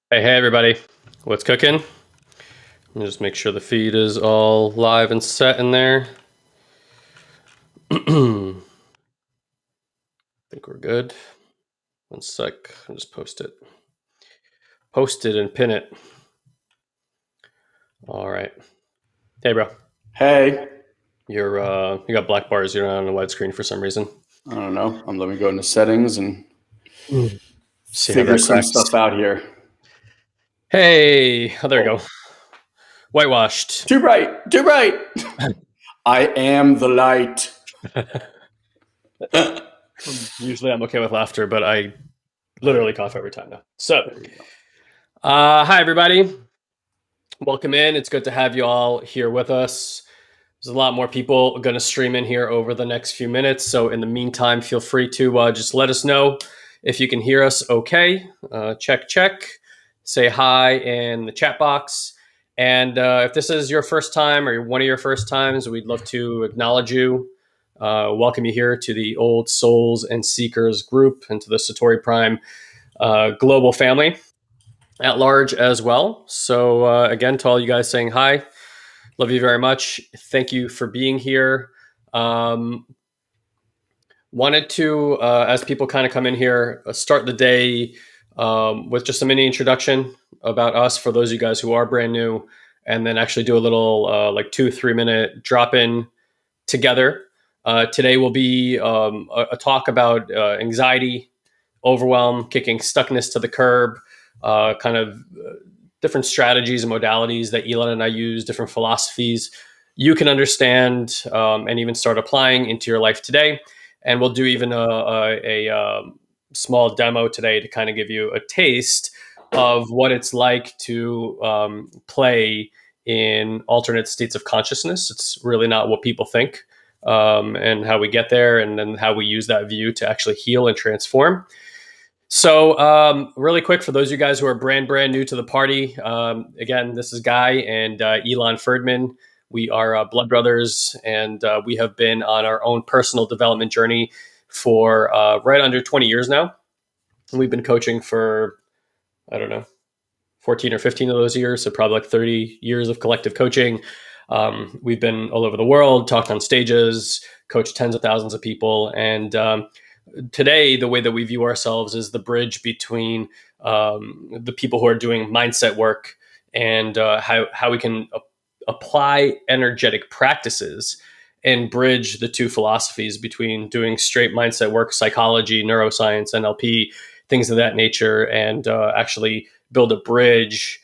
Hey, everybody. What's cooking? Let me just make sure the feed is all live and set in there. I think we're good. One sec. I'll just post it. Post it and pin it. All right. Hey, bro. Hey. You got black bars. You're not on a widescreen for some reason. I don't know. Let me go into settings and See figure some stuff out here. Hey, there you go. Whitewashed. Too bright. Too bright. I am the light. Usually I'm okay with laughter, but I literally cough every time now. So, hi, everybody. Welcome in. It's good to have you all here with us. There's a lot more people going to stream in here over the next few minutes. So in the meantime, feel free to just let us know if you can hear us okay. Check. Say hi in the chat box. And if this is your first time or one of your first times, we'd love to acknowledge you. Welcome you here to the Old Souls and Seekers group and to the Satori Prime global family at large as well. So again, to all you guys saying hi, love you very much. Thank you for being here. Wanted to, as people kind of come in here, start the day with just a mini introduction about us for those of you guys who are brand new, and then actually do a little like 2-3 minute drop in together. Today will be a talk about anxiety, overwhelm, kicking stuckness to the curb, kind of different strategies and modalities that Elon and I use, different philosophies you can understand and even start applying into your life today. And we'll do even a small demo today to kind of give you a taste of what it's like to play in alternate states of consciousness. It's really not what people think, and how we get there, and then how we use that view to actually heal and transform. So really quick, for those of you guys who are brand new to the party, again, this is Guy and Elon Ferdman. We are blood brothers, and we have been on our own personal development journey for right under 20 years now. We've been coaching for, I don't know, 14 or 15 of those years, so probably like 30 years of collective coaching. We've been all over the world, talked on stages, coached tens of thousands of people, and today, the way that we view ourselves is the bridge between the people who are doing mindset work and how we can apply energetic practices and bridge the two philosophies between doing straight mindset work, psychology, neuroscience, NLP, things of that nature, and actually build a bridge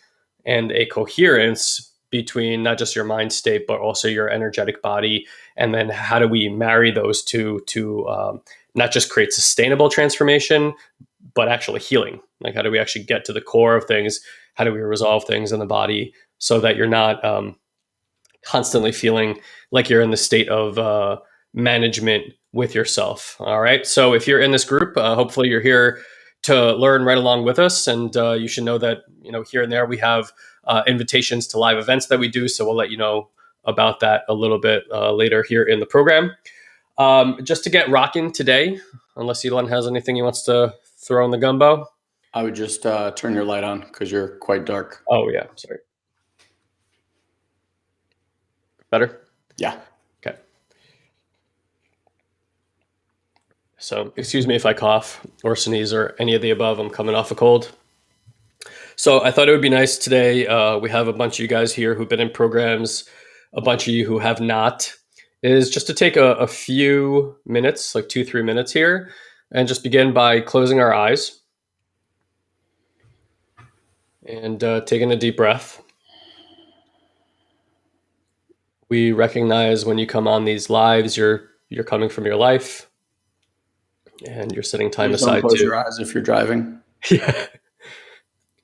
and a coherence between not just your mind state, but also your energetic body. And then how do we marry those two to not just create sustainable transformation, but actually healing? Like, how do we actually get to the core of things? How do we resolve things in the body so that you're not constantly feeling like you're in the state of management with yourself? All right. So if you're in this group, hopefully you're here to learn right along with us. And you should know that, here and there we have invitations to live events that we do. So we'll let you know about that a little bit later here in the program. Just to get rocking today, unless Elon has anything he wants to throw in the gumbo. I would just turn your light on because you're quite dark. Oh, yeah. Sorry. Better? Yeah. Okay. So excuse me if I cough or sneeze or any of the above. I'm coming off a cold. So I thought it would be nice today. We have a bunch of you guys here who've been in programs, a bunch of you who have not, is just to take a few minutes, like 2-3 minutes here, and just begin by closing our eyes and taking a deep breath. We recognize when you come on these lives, you're coming from your life. And you're setting time Please don't aside close too. your eyes if you're driving. Yeah,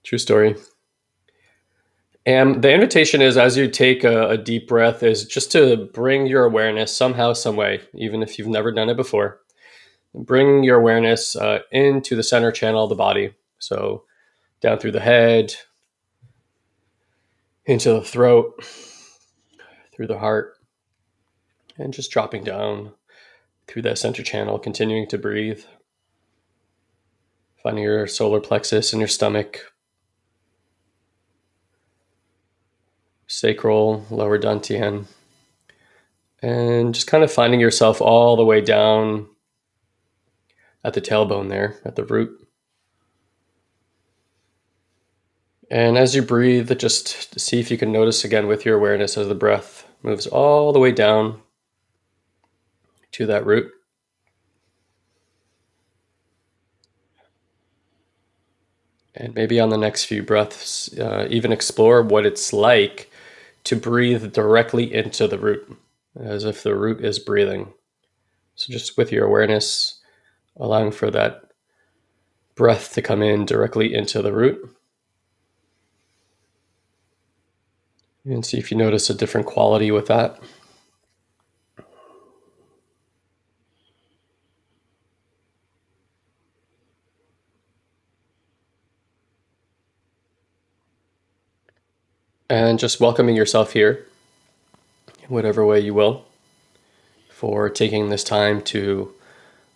true story. And the invitation is, as you take a deep breath, is just to bring your awareness somehow, some way, even if you've never done it before. Bring your awareness into the center channel of the body. So down through the head, into the throat, through the heart, and just dropping down through that center channel, continuing to breathe. Finding your solar plexus in your stomach, sacral, lower dantian, and just kind of finding yourself all the way down at the tailbone there, at the root. And as you breathe, just see if you can notice again with your awareness as the breath moves all the way down to that root. And maybe on the next few breaths, even explore what it's like to breathe directly into the root, as if the root is breathing. So just with your awareness, allowing for that breath to come in directly into the root. And see if you notice a different quality with that. And just welcoming yourself here, in whatever way you will, for taking this time to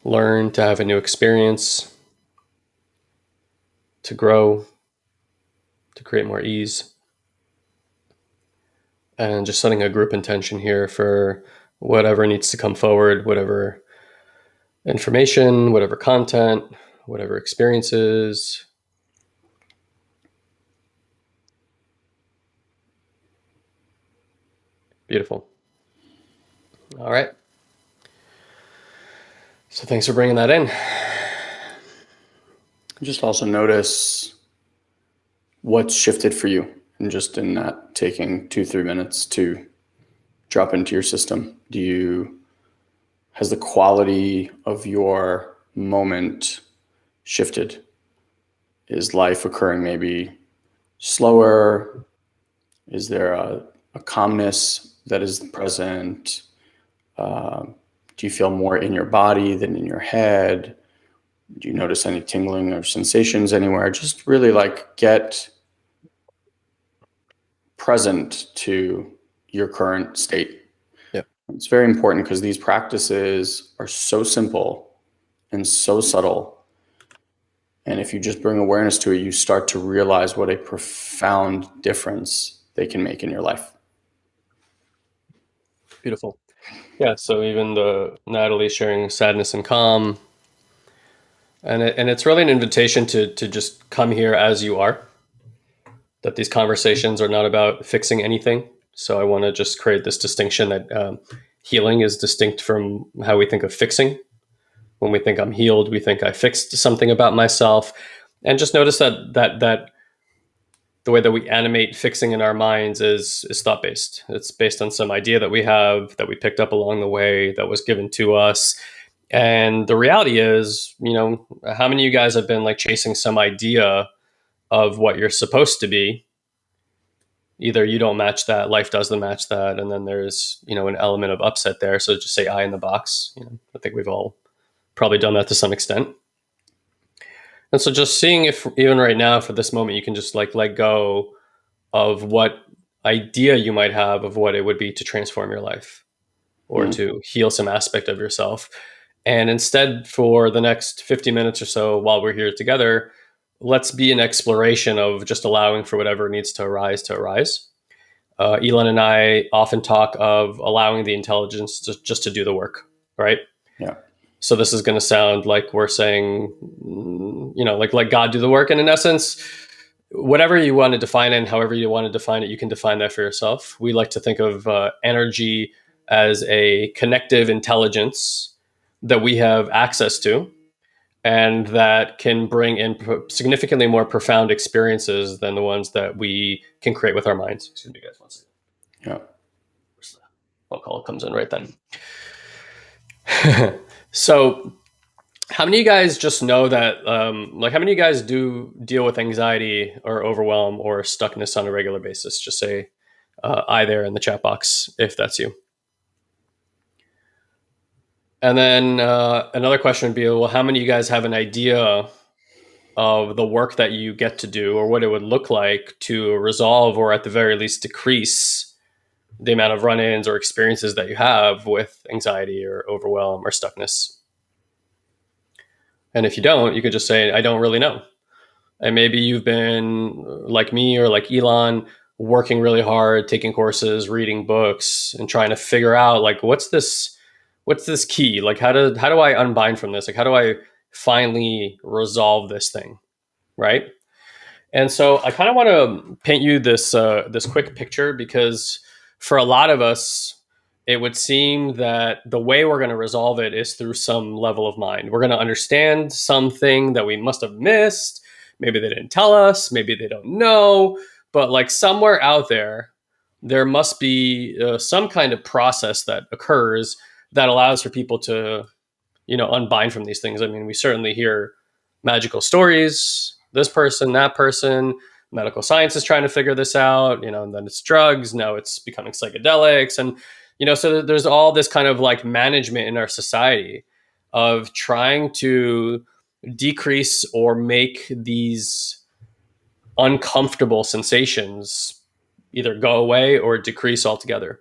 learn, to have a new experience, to grow, to create more ease. And just setting a group intention here for whatever needs to come forward, whatever information, whatever content, whatever experiences. Beautiful. All right. So thanks for bringing that in. Just also notice what's shifted for you, and just in that taking 2-3 minutes to drop into your system. Has the quality of your moment shifted? Is life occurring maybe slower? Is there a calmness that is present? Do you feel more in your body than in your head? Do you notice any tingling or sensations anywhere? Just really get present to your current state. Yeah. It's very important because these practices are so simple and so subtle. And if you just bring awareness to it, you start to realize what a profound difference they can make in your life. Beautiful. Yeah. So even the Natalie sharing sadness and calm, and it's really an invitation to just come here as you are. That these conversations are not about fixing anything. So I want to just create this distinction that healing is distinct from how we think of fixing. When we think I'm healed, we think I fixed something about myself, and just notice that the way that we animate fixing in our minds is thought based. It's based on some idea that we have, that we picked up along the way, that was given to us. And the reality is, how many of you guys have been like chasing some idea of what you're supposed to be? Either you don't match that, life doesn't match that, and then there's an element of upset there. So just say I in the box. I think we've all probably done that to some extent. And so just seeing if even right now for this moment you can just like let go of what idea you might have of what it would be to transform your life or to heal some aspect of yourself. And instead, for the next 50 minutes or so while we're here together, let's be an exploration of just allowing for whatever needs to arise to arise. Elon and I often talk of allowing the intelligence just to do the work, right? Yeah. So this is going to sound like we're saying, like let God do the work. And in essence, whatever you want to define it and however you want to define it, you can define that for yourself. We like to think of energy as a connective intelligence that we have access to and that can bring in significantly more profound experiences than the ones that we can create with our minds. Excuse me, guys, one second. Yeah. Phone call comes in right then. So How many of you guys just know that, like, how many of you guys do deal with anxiety or overwhelm or stuckness on a regular basis? Just say I there in the chat box if that's you. And then another question would be, well, how many of you guys have an idea of the work that you get to do or what it would look like to resolve or at the very least decrease the amount of run-ins or experiences that you have with anxiety or overwhelm or stuckness? And if you don't, you could just say, I don't really know. And maybe you've been like me or like Elon, working really hard, taking courses, reading books, and trying to figure out like what's this key? Like how do I unbind from this? Like how do I finally resolve this thing? Right. And so I kind of want to paint you this quick picture because for a lot of us, it would seem that the way we're going to resolve it is through some level of mind. We're going to understand something that we must have missed. Maybe they didn't tell us. Maybe they don't know. But like somewhere out there, there must be some kind of process that occurs that allows for people to, unbind from these things. I mean, we certainly hear magical stories, this person, that person, medical science is trying to figure this out, and then it's drugs. Now it's becoming psychedelics. And, so there's all this kind of like management in our society of trying to decrease or make these uncomfortable sensations either go away or decrease altogether.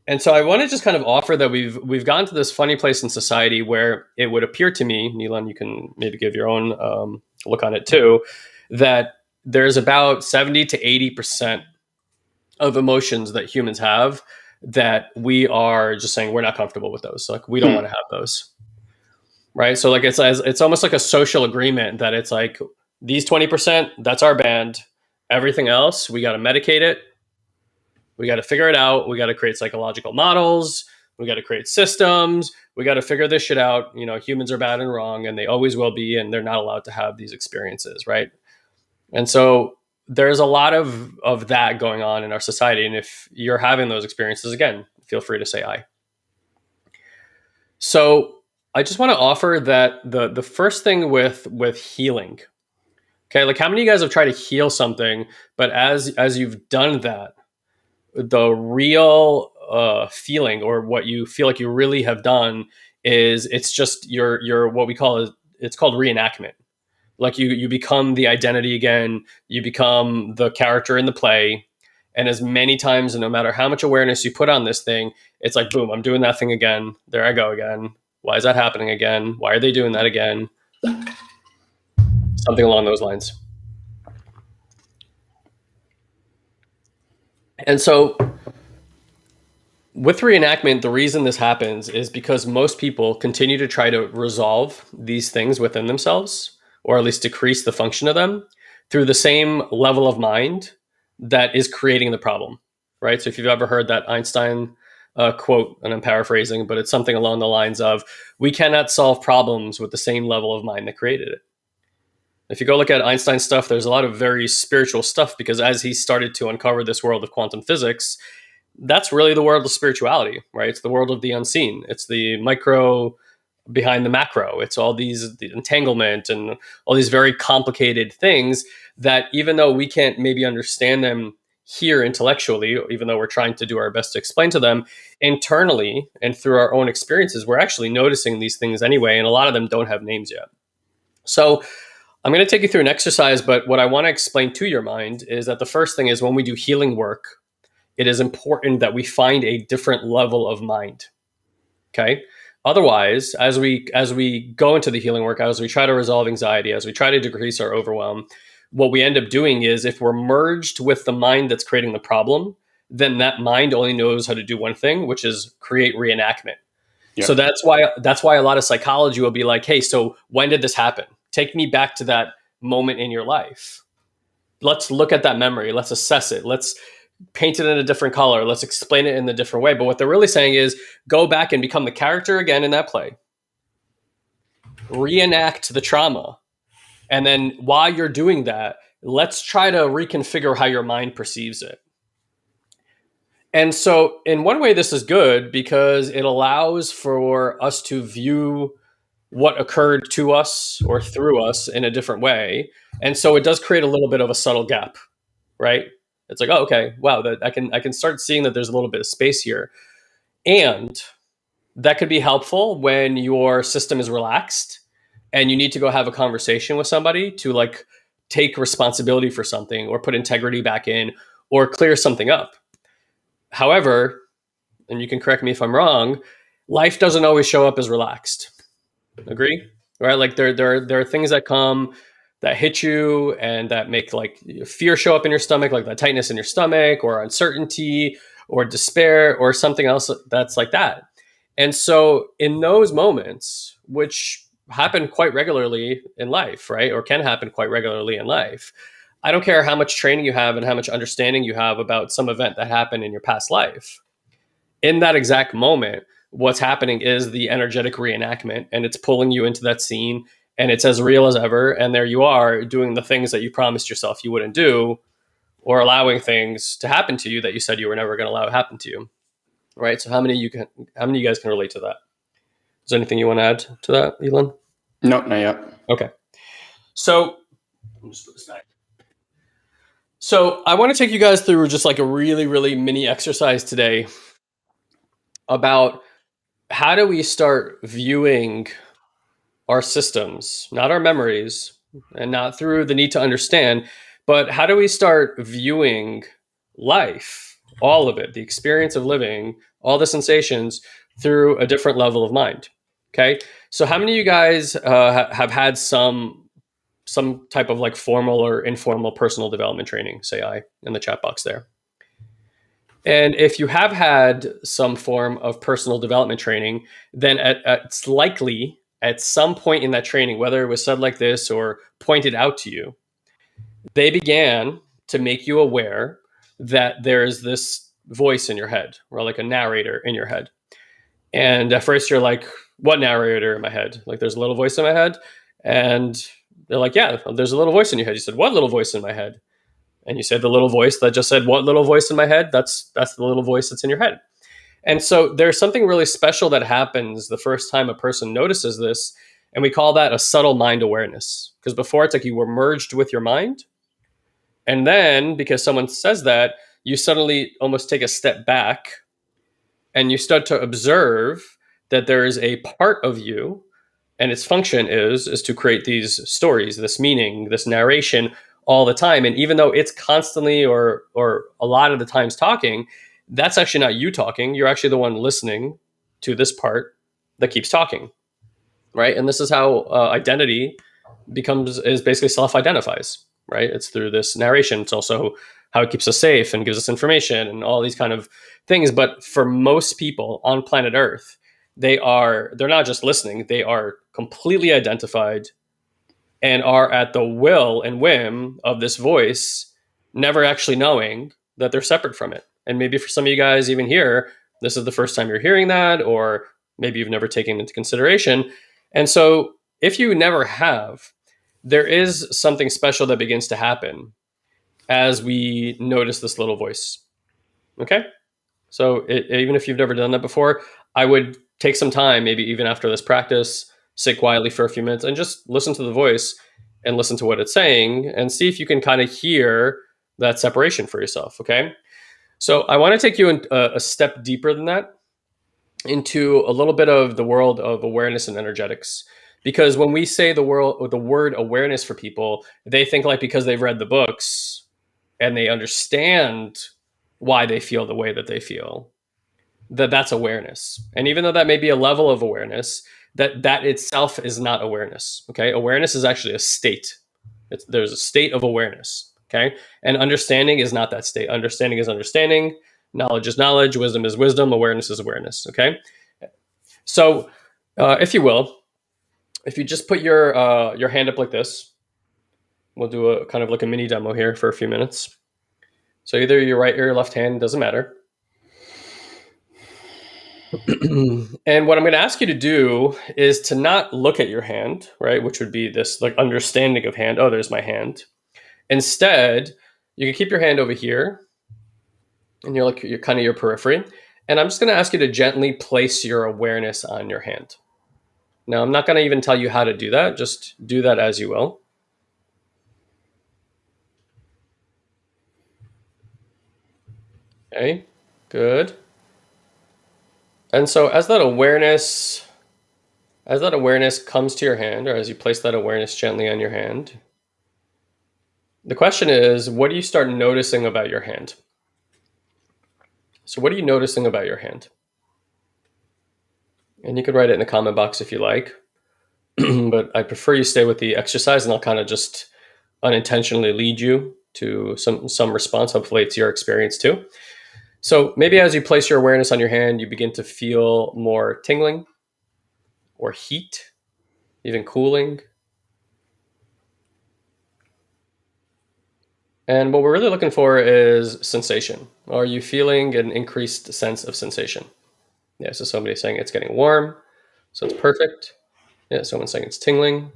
And so I want to just kind of offer that we've gotten to this funny place in society where it would appear to me, Neelan, you can maybe give your own look on it too, that there's about 70 to 80% of emotions that humans have that we are just saying we're not comfortable with those. Like we don't want to have those. Right. So like it's almost like a social agreement that it's like these 20%, that's our band. Everything else, we got to medicate it. We got to figure it out. We got to create psychological models. We got to create systems. We got to figure this shit out. Humans are bad and wrong, and they always will be, and they're not allowed to have these experiences, right? And so there's a lot of that going on in our society. And if you're having those experiences, again, feel free to say I. So I just want to offer that the first thing with healing, okay, like how many of you guys have tried to heal something, but as you've done that, the real feeling or what you feel like you really have done is it's just your what we call it's called reenactment. Like you become the identity again, you become the character in the play, and as many times and no matter how much awareness you put on this thing, it's like boom, I'm doing that thing again. There I go again. Why is that happening again? Why are they doing that again? Something along those lines. And so with reenactment, the reason this happens is because most people continue to try to resolve these things within themselves, or at least decrease the function of them through the same level of mind that is creating the problem, right? So if you've ever heard that Einstein quote, and I'm paraphrasing, but it's something along the lines of, we cannot solve problems with the same level of mind that created it. If you go look at Einstein's stuff, there's a lot of very spiritual stuff because as he started to uncover this world of quantum physics, that's really the world of spirituality, right? It's the world of the unseen. It's the micro behind the macro. It's all the entanglement and all these very complicated things that even though we can't maybe understand them here intellectually, even though we're trying to do our best to explain to them internally and through our own experiences, we're actually noticing these things anyway. And a lot of them don't have names yet. So I'm going to take you through an exercise, but what I want to explain to your mind is that the first thing is when we do healing work, it is important that we find a different level of mind. Okay. Otherwise, as we go into the healing work, as we try to resolve anxiety, as we try to decrease our overwhelm, what we end up doing is if we're merged with the mind that's creating the problem, then that mind only knows how to do one thing, which is create reenactment. Yeah. So that's why a lot of psychology will be like, hey, so when did this happen? Take me back to that moment in your life. Let's look at that memory. Let's assess it. Let's paint it in a different color. Let's explain it in a different way. But what they're really saying is go back and become the character again in that play. Reenact the trauma. And then while you're doing that, let's try to reconfigure how your mind perceives it. And so in one way, this is good because it allows for us to view what occurred to us or through us in a different way. And so it does create a little bit of a subtle gap, right? It's like, oh, okay, wow, that I can start seeing that there's a little bit of space here. And that could be helpful when your system is relaxed and you need to go have a conversation with somebody to like take responsibility for something or put integrity back in or clear something up. However, and you can correct me if I'm wrong, life doesn't always show up as relaxed. Agree? Right? Like there are things that come that hit you and that make like fear show up in your stomach, like that tightness in your stomach or uncertainty or despair or something else that's like that. And so in those moments, which happen quite regularly in life, right? Or can happen quite regularly in life. I don't care how much training you have and how much understanding you have about some event that happened in your past life. In that exact moment, what's happening is the energetic reenactment, and it's pulling you into that scene, and it's as real as ever. And there you are doing the things that you promised yourself you wouldn't do, or allowing things to happen to you that you said you were never going to allow to happen to you. Right. So how many of you guys can relate to that? Is there anything you want to add to that, Elon? No, not yet. Okay. So I'm just put this back. So I want to take you guys through just like a really, really mini exercise today about how do we start viewing our systems, not our memories, and not through the need to understand, but how do we start viewing life, all of it, the experience of living, all the sensations through a different level of mind? Okay. So how many of you guys have had some type of like formal or informal personal development training? Say I in the chat box there. And if you have had some form of personal development training, then it's likely at some point in that training, whether it was said like this or pointed out to you, they began to make you aware that there's this voice in your head or like a narrator in your head. And at first you're like, what narrator in my head? Like there's a little voice in my head. And they're like, yeah, there's a little voice in your head. You said, what little voice in my head? And you said the little voice that just said, what little voice in my head? That's the little voice that's in your head. And so there's something really special that happens the first time a person notices this. And we call that a subtle mind awareness. Because before it's like you were merged with your mind. And then because someone says that, you suddenly almost take a step back and you start to observe that there is a part of you and its function is to create these stories, this meaning, this narration all the time. And even though it's constantly or a lot of the times talking, that's actually not you talking. You're actually the one listening to this part that keeps talking, right? And this is how identity is basically self-identifies, right? It's through this narration. It's also how it keeps us safe and gives us information and all these kind of things. But for most people on planet Earth, they're not just listening, they are completely identified and are at the will and whim of this voice, never actually knowing that they're separate from it. And maybe for some of you guys even here, this is the first time you're hearing that, or maybe you've never taken it into consideration. And so if you never have, there is something special that begins to happen as we notice this little voice. Okay? So even if you've never done that before, I would take some time, maybe even after this practice, sit quietly for a few minutes and just listen to the voice and listen to what it's saying and see if you can kind of hear that separation for yourself. Okay. So I want to take you a step deeper than that into a little bit of the world of awareness and energetics. Because when we say the word awareness for people, they think like because they've read the books and they understand why they feel the way that they feel, that's awareness. And even though that may be a level of awareness, that itself is not awareness. Okay. Awareness is actually a state. There's a state of awareness. Okay. And understanding is not that state. Understanding is understanding. Knowledge is knowledge. Wisdom is wisdom. Awareness is awareness. Okay. So, if you will, if you just put your hand up like this, we'll do a kind of like a mini demo here for a few minutes. So either your right or your left hand, doesn't matter. And what I'm going to ask you to do is to not look at your hand, right? Which would be this like understanding of hand. Oh, there's my hand. Instead, you can keep your hand over here and you're kind of your periphery. And I'm just going to ask you to gently place your awareness on your hand. Now, I'm not going to even tell you how to do that. Just do that as you will. Okay, good. And so as that awareness comes to your hand, or as you place that awareness gently on your hand, the question is, what do you start noticing about your hand? So what are you noticing about your hand? And you could write it in the comment box if you like, but I prefer you stay with the exercise, and I'll kind of just unintentionally lead you to some response. Hopefully it's your experience too. So maybe as you place your awareness on your hand, you begin to feel more tingling or heat, even cooling. And what we're really looking for is sensation. Are you feeling an increased sense of sensation? Yeah, so somebody's saying it's getting warm, so it's perfect. Yeah, someone's saying it's tingling,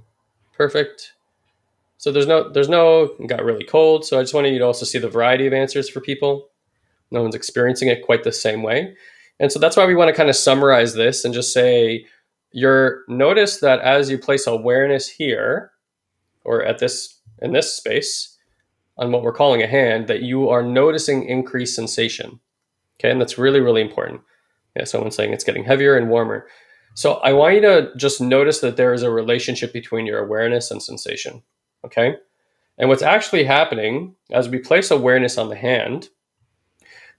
perfect. So there's no got really cold. So I just wanted you to also see the variety of answers for people. No one's experiencing it quite the same way. And so that's why we want to kind of summarize this and just say, notice that as you place awareness here, or in this space, on what we're calling a hand, that you are noticing increased sensation. Okay, and that's really, really important. Yeah, someone's saying it's getting heavier and warmer. So I want you to just notice that there is a relationship between your awareness and sensation. Okay, and what's actually happening as we place awareness on the hand,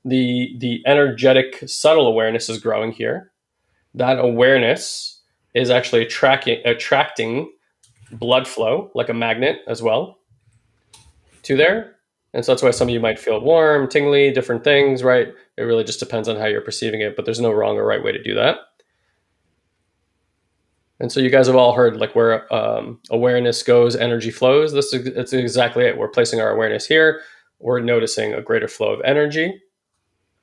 the energetic subtle awareness is growing here. That awareness is actually attracting blood flow like a magnet as well to there. And so that's why some of you might feel warm, tingly, different things, right? It really just depends on how you're perceiving it, but there's no wrong or right way to do that. And so you guys have all heard like where awareness goes, energy flows. It's exactly it. We're placing our awareness here. We're noticing a greater flow of energy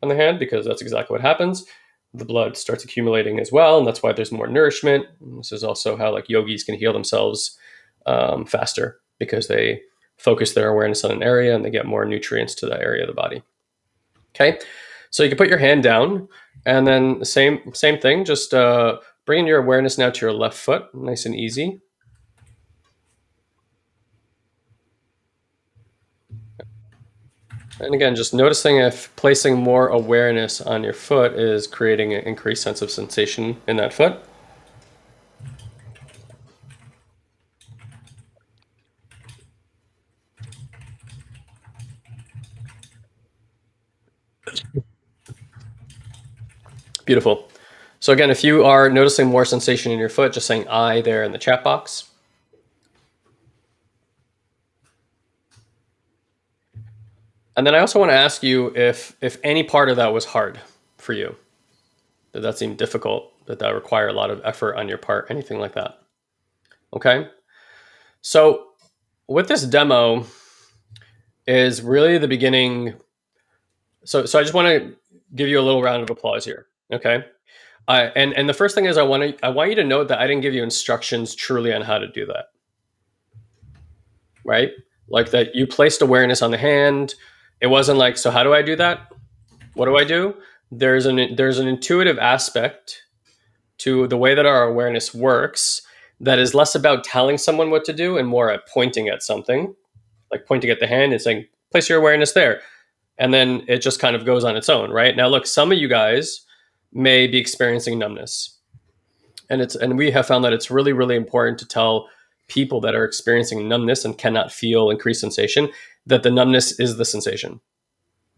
on the hand because that's exactly what happens. The blood starts accumulating as well, and that's why there's more nourishment. And this is also how like yogis can heal themselves faster because they focus their awareness on an area and they get more nutrients to that area of the body. Okay, so you can put your hand down, and then the same thing. Just bringing your awareness now to your left foot, nice and easy. And again, just noticing if placing more awareness on your foot is creating an increased sense of sensation in that foot. Beautiful. So again, if you are noticing more sensation in your foot, just saying I there in the chat box. And then I also want to ask you if any part of that was hard for you. Did that seem difficult? Did that require a lot of effort on your part? Anything like that? Okay. So with this demo is really the beginning. So I just want to give you a little round of applause here. Okay. And the first thing is I want you to note that I didn't give you instructions truly on how to do that. Right? Like that you placed awareness on the hand. It wasn't like, so how do I do that? What do I do? There's an intuitive aspect to the way that our awareness works that is less about telling someone what to do and more at pointing at something, like pointing at the hand and saying, place your awareness there. And then it just kind of goes on its own, right? Now, look, some of you guys may be experiencing numbness. And we have found that it's really, really important to tell people that are experiencing numbness and cannot feel increased sensation that the numbness is the sensation.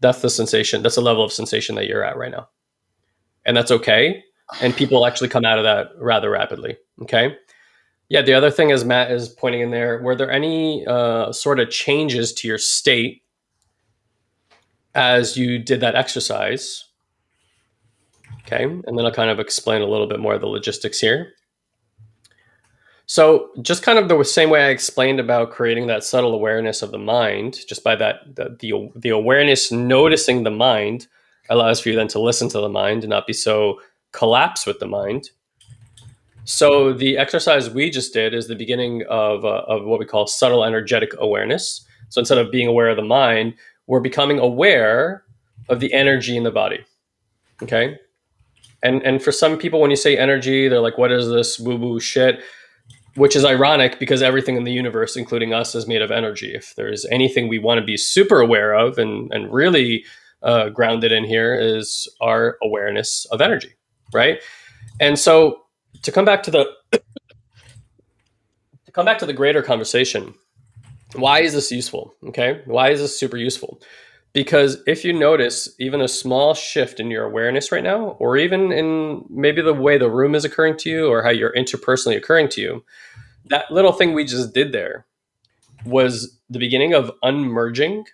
That's the sensation. That's the level of sensation that you're at right now. And that's okay. And people actually come out of that rather rapidly. Okay. Yeah. The other thing, as Matt is pointing in there, were there any sort of changes to your state as you did that exercise? Okay. And then I'll kind of explain a little bit more of the logistics here. So just kind of the same way I explained about creating that subtle awareness of the mind, just by that, the awareness noticing the mind allows for you then to listen to the mind and not be so collapsed with the mind. So the exercise we just did is the beginning of what we call subtle energetic awareness. So instead of being aware of the mind, we're becoming aware of the energy in the body. Okay. And for some people, when you say energy, they're like, what is this woo woo shit? Which is ironic because everything in the universe, including us, is made of energy. If there's anything we want to be super aware of and really grounded in here is our awareness of energy, right? And so to come back to the greater conversation, why is this useful? Okay, why is this super useful? Because if you notice even a small shift in your awareness right now, or even in maybe the way the room is occurring to you or how you're interpersonally occurring to you, that little thing we just did there was the beginning of unmerging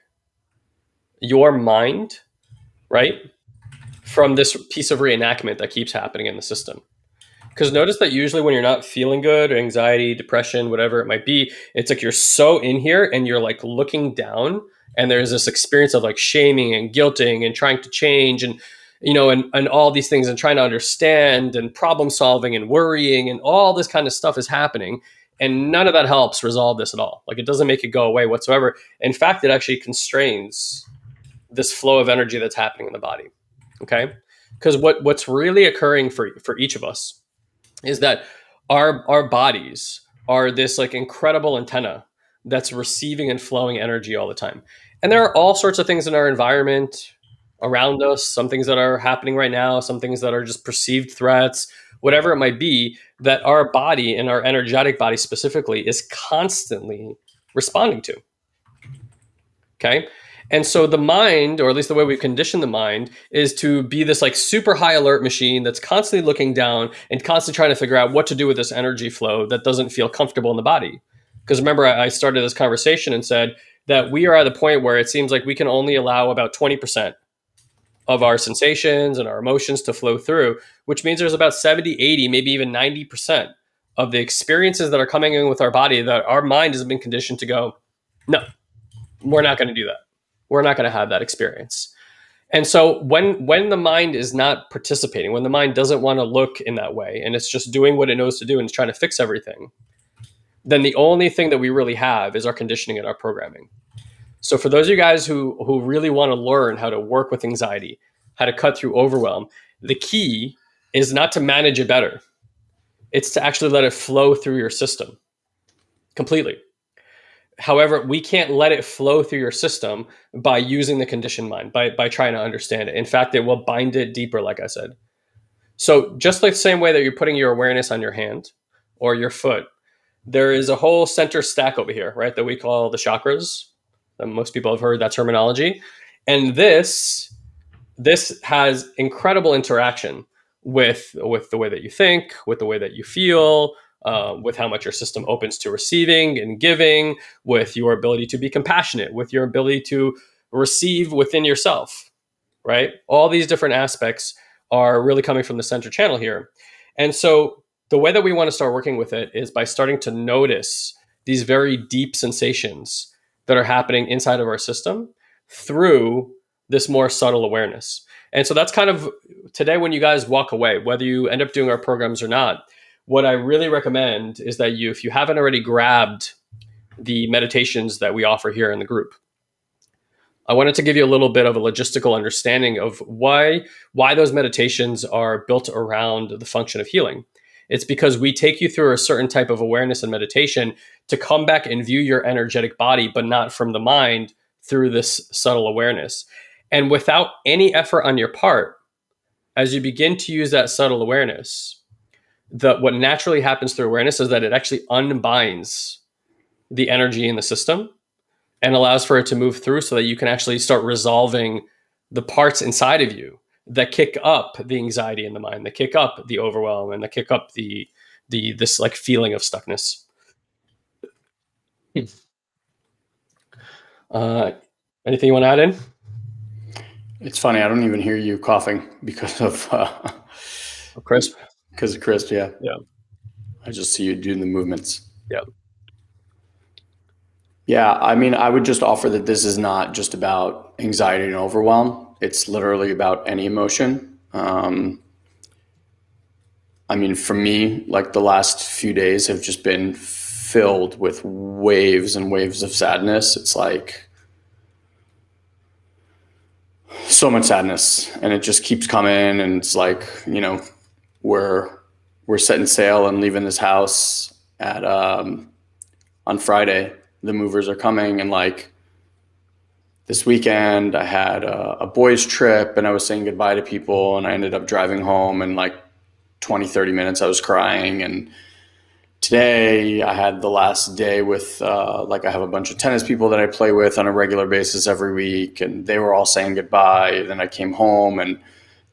your mind, right, from this piece of reenactment that keeps happening in the system. Because notice that usually when you're not feeling good, anxiety, depression, whatever it might be, it's like you're so in here and you're like looking down, and there's this experience of like shaming and guilting and trying to change and and all these things and trying to understand and problem solving and worrying and all this kind of stuff is happening. And none of that helps resolve this at all. Like it doesn't make it go away whatsoever. In fact, it actually constrains this flow of energy that's happening in the body. Okay. Because what's really occurring for each of us is that our bodies are this like incredible antenna that's receiving and flowing energy all the time. And there are all sorts of things in our environment around us, some things that are happening right now, some things that are just perceived threats, whatever it might be, that our body and our energetic body specifically is constantly responding to. Okay. And so the mind, or at least the way we've conditioned the mind, is to be this like super high alert machine that's constantly looking down and constantly trying to figure out what to do with this energy flow that doesn't feel comfortable in the body. Because remember, I started this conversation and said that we are at the point where it seems like we can only allow about 20% of our sensations and our emotions to flow through, which means there's about 70, 80, maybe even 90% of the experiences that are coming in with our body that our mind has been conditioned to go, no, we're not going to do that. We're not going to have that experience. And so when the mind is not participating, when the mind doesn't want to look in that way, and it's just doing what it knows to do and it's trying to fix everything, then the only thing that we really have is our conditioning and our programming. So for those of you guys who really want to learn how to work with anxiety, how to cut through overwhelm, the key is not to manage it better. It's to actually let it flow through your system completely. However, we can't let it flow through your system by using the conditioned mind, by trying to understand it. In fact, it will bind it deeper, like I said. So just like the same way that you're putting your awareness on your hand or your foot, there is a whole center stack over here, right, that we call the chakras. Most people have heard that terminology. And this has incredible interaction with the way that you think, with the way that you feel, with how much your system opens to receiving and giving, with your ability to be compassionate, with your ability to receive within yourself, right? All these different aspects are really coming from the center channel here. And so the way that we want to start working with it is by starting to notice these very deep sensations that are happening inside of our system through this more subtle awareness. And so that's kind of today when you guys walk away, whether you end up doing our programs or not, what I really recommend is that if you haven't already grabbed the meditations that we offer here in the group, I wanted to give you a little bit of a logistical understanding of why those meditations are built around the function of healing. It's because we take you through a certain type of awareness and meditation to come back and view your energetic body, but not from the mind, through this subtle awareness. And without any effort on your part, as you begin to use that subtle awareness, what naturally happens through awareness is that it actually unbinds the energy in the system and allows for it to move through so that you can actually start resolving the parts inside of you that kick up the anxiety in the mind, that kick up the overwhelm, and that kick up this like feeling of stuckness. Anything you want to add in? It's funny. I don't even hear you coughing because of Crisp. Because of crisp. Yeah. Yeah. I just see you doing the movements. Yeah. Yeah. I mean, I would just offer that this is not just about anxiety and overwhelm. It's literally about any emotion. I mean, for me, like the last few days have just been filled with waves and waves of sadness. It's like so much sadness, and it just keeps coming. And it's like, we're setting sail and leaving this house at on Friday. The movers are coming, and like this weekend I had a boys trip, and I was saying goodbye to people, and I ended up driving home, and like 20-30 minutes I was crying. And today I had the last day with I have a bunch of tennis people that I play with on a regular basis every week, and they were all saying goodbye. Then I came home, and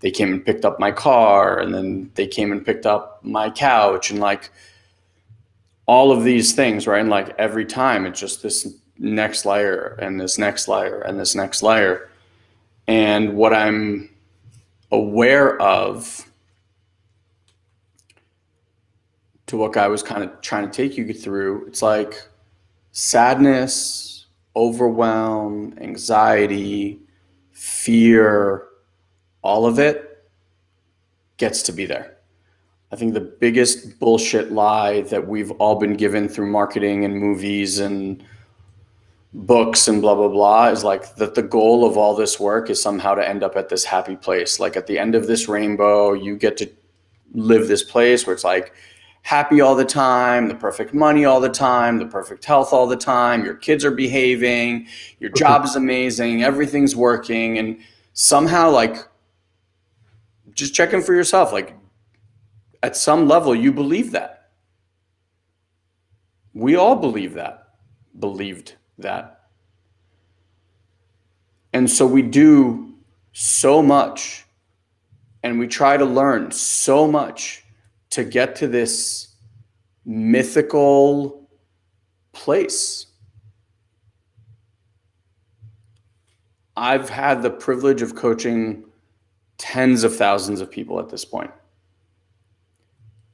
they came and picked up my car, and then they came and picked up my couch, and like all of these things, right? And like every time it's just this next layer and this next layer and this next layer. And what I'm aware of, to what Guy was kind of trying to take you through, it's like sadness, overwhelm, anxiety, fear, all of it gets to be there. I think the biggest bullshit lie that we've all been given through marketing and movies and books and blah, blah, blah is like that the goal of all this work is somehow to end up at this happy place. Like at the end of this rainbow, you get to live this place where it's like happy all the time, the perfect money all the time, the perfect health all the time, your kids are behaving, your job is amazing, everything's working. And somehow, like, just check in for yourself. Like, at some level, you believe that. We all believed that. And so we do so much, and we try to learn so much to get to this mythical place. I've had the privilege of coaching tens of thousands of people at this point.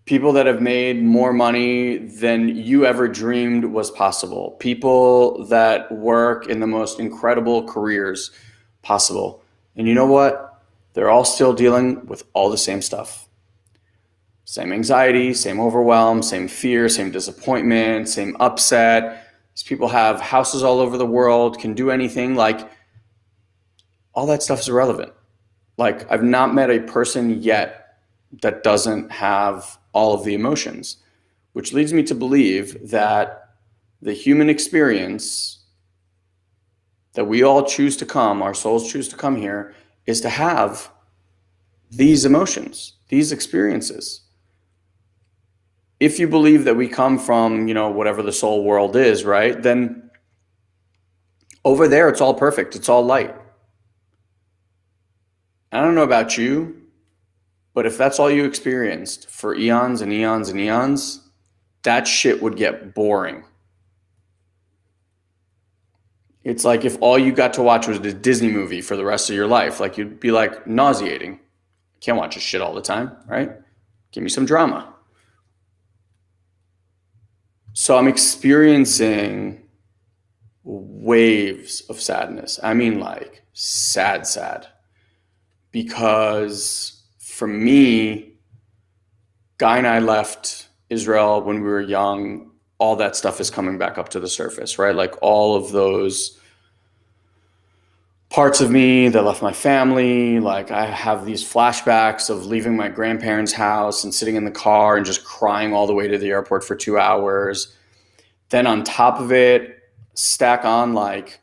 People that have made more money than you ever dreamed was possible. People that work in the most incredible careers possible. And you know what? They're all still dealing with all the same stuff. Same anxiety, same overwhelm, same fear, same disappointment, same upset. These people have houses all over the world, can do anything. Like, all that stuff is irrelevant. Like, I've not met a person yet that doesn't have all of the emotions, which leads me to believe that the human experience that we all choose to come, our souls choose to come here, is to have these emotions, these experiences. If you believe that we come from, whatever the soul world is, right? Then over there, it's all perfect. It's all light. I don't know about you, but if that's all you experienced for eons and eons and eons, that shit would get boring. It's like if all you got to watch was a Disney movie for the rest of your life, like you'd be like nauseating. Can't watch this shit all the time, right? Give me some drama. So I'm experiencing waves of sadness. I mean, like sad. Because for me, Guy and I left Israel when we were young. All that stuff is coming back up to the surface, right? Like all of those parts of me that left my family. Like I have these flashbacks of leaving my grandparents' house and sitting in the car and just crying all the way to the airport for 2 hours. Then on top of it, stack on like